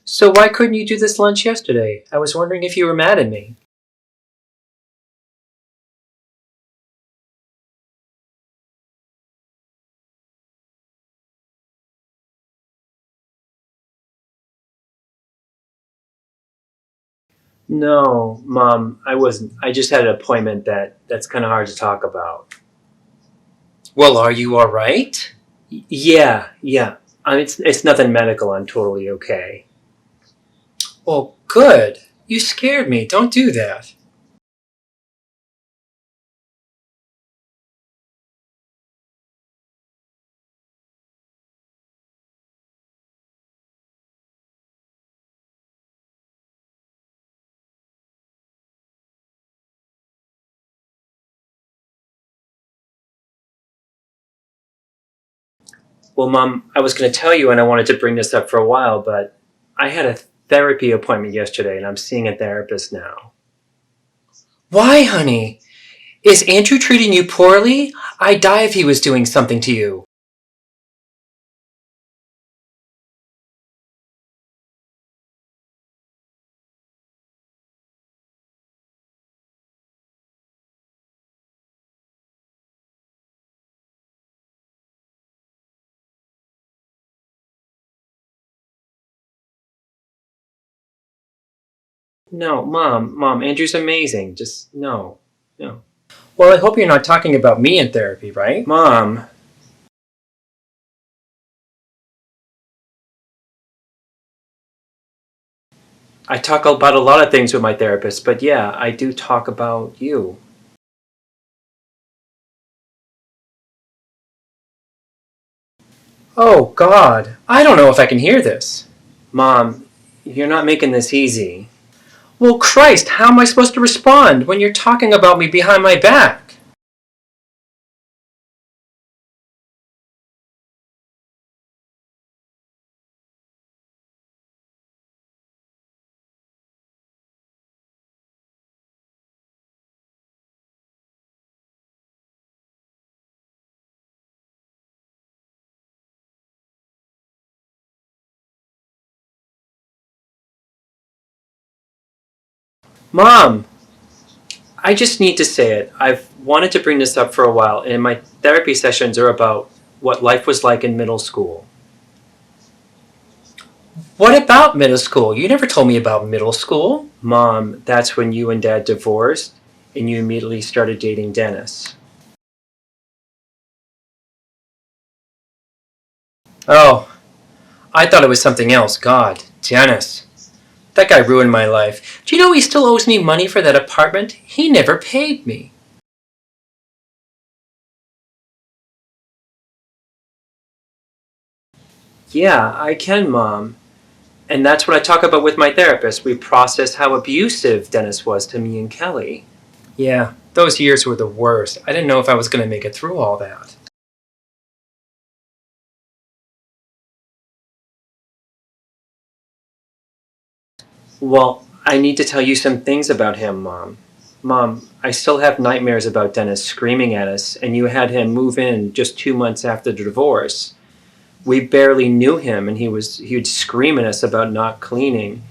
So why couldn't you do this lunch yesterday? I was wondering if you were mad at me. No, Mom, I wasn't. I just had an appointment that's kind of hard to talk about. Well, are you all right? Yeah. It's nothing medical. I'm totally okay. Well, good. You scared me. Don't do that. Well, Mom, I was going to tell you and I wanted to bring this up for a while, but I had a therapy appointment yesterday and I'm seeing a therapist now. Why, honey? Is Andrew treating you poorly? I'd die if he was doing something to you. No, Mom, Andrew's amazing. Just no. Well, I hope you're not talking about me in therapy, right? Mom, I talk about a lot of things with my therapist, but yeah, I do talk about you. Oh, God. I don't know if I can hear this. Mom, you're not making this easy. Well, Christ, how am I supposed to respond when you're talking about me behind my back? Mom, I just need to say it. I've wanted to bring this up for a while, and my therapy sessions are about what life was like in middle school. What about middle school? You never told me about middle school. Mom, that's when you and Dad divorced, and you immediately started dating Dennis. Oh, I thought it was something else. God, Dennis. That guy ruined my life. Do you know he still owes me money for that apartment? He never paid me. Yeah, I can, Mom. And that's what I talk about with my therapist. We process how abusive Dennis was to me and Kelly. Yeah, those years were the worst. I didn't know if I was going to make it through all that. Well, I need to tell you some things about him, Mom. Mom, I still have nightmares about Dennis screaming at us, and you had him move in just 2 months after the divorce. We barely knew him, and he'd scream at us about not cleaning.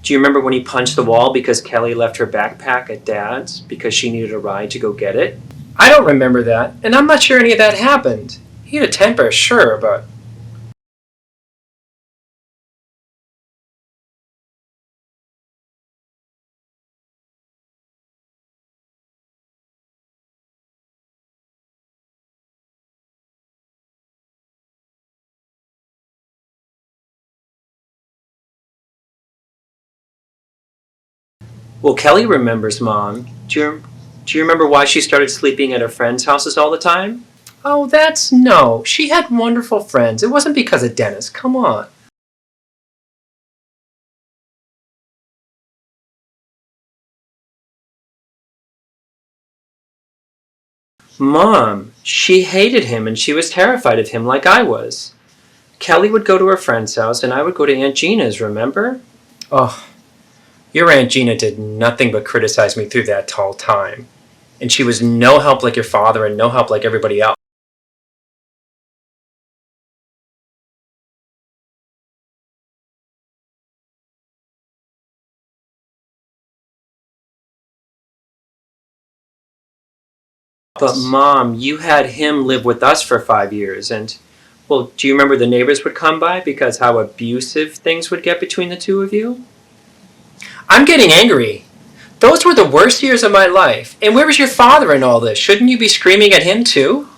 Do you remember when he punched the wall because Kelly left her backpack at Dad's because she needed a ride to go get it? I don't remember that, and I'm not sure any of that happened. He had a temper, sure, but... Well, Kelly remembers, Mom. Do you remember why she started sleeping at her friends' houses all the time? Oh, that's no. She had wonderful friends. It wasn't because of Dennis. Come on. Mom, she hated him and she was terrified of him like I was. Kelly would go to her friend's house and I would go to Aunt Gina's, remember? Oh, your Aunt Gina did nothing but criticize me through that whole time. And she was no help like your father and no help like everybody else. But Mom, you had him live with us for 5 years and, well, do you remember the neighbors would come by because how abusive things would get between the two of you? I'm getting angry. Those were the worst years of my life. And where was your father in all this? Shouldn't you be screaming at him too?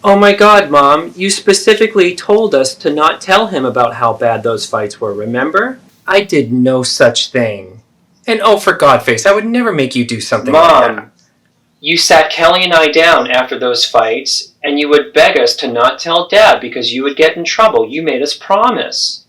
Oh my God, Mom, you specifically told us to not tell him about how bad those fights were, remember? I did no such thing. And oh, for God's sakes, I would never make you do something like that. Mom, you sat Kelly and I down after those fights, and you would beg us to not tell Dad because you would get in trouble. You made us promise.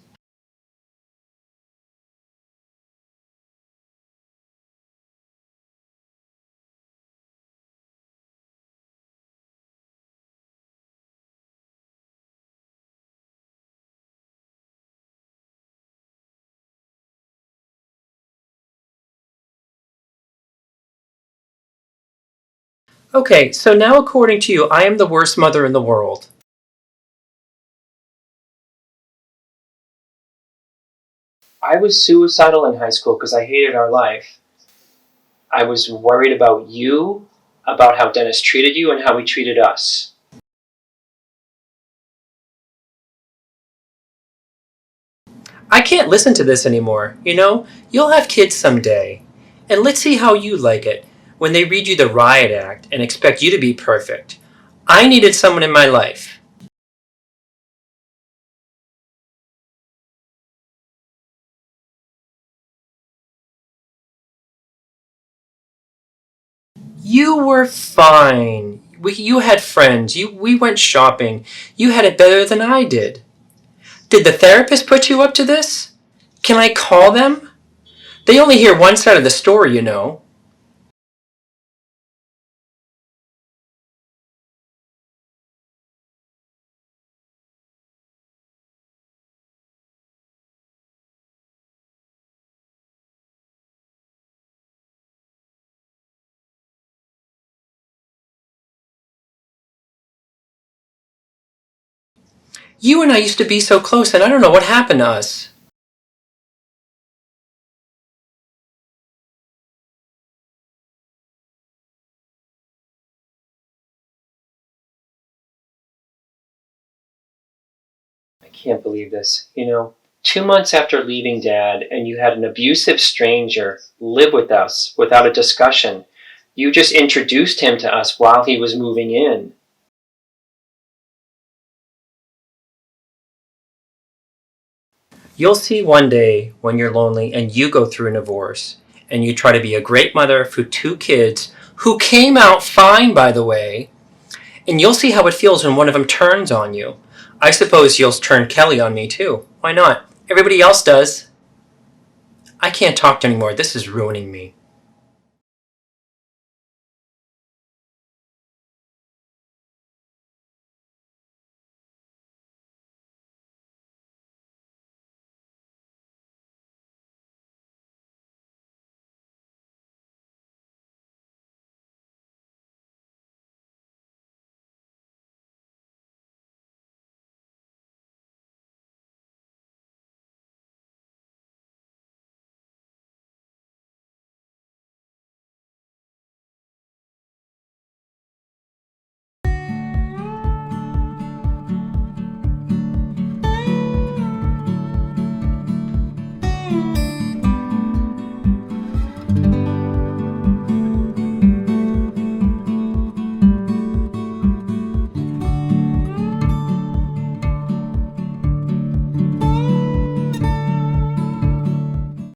Okay, so now according to you, I am the worst mother in the world. I was suicidal in high school because I hated our life. I was worried about you, about how Dennis treated you, and how he treated us. I can't listen to this anymore. You know, you'll have kids someday. And let's see how you like it when they read you the riot act and expect you to be perfect. I needed someone in my life. You were fine. You had friends. We went shopping. You had it better than I did. Did the therapist put you up to this? Can I call them? They only hear one side of the story, you know. You and I used to be so close, and I don't know what happened to us. I can't believe this. You know, 2 months after leaving Dad, and you had an abusive stranger live with us without a discussion. You just introduced him to us while he was moving in. You'll see one day when you're lonely and you go through a divorce and you try to be a great mother for 2 kids who came out fine, by the way, and you'll see how it feels when one of them turns on you. I suppose you'll turn Kelly on me too. Why not? Everybody else does. I can't talk anymore. This is ruining me.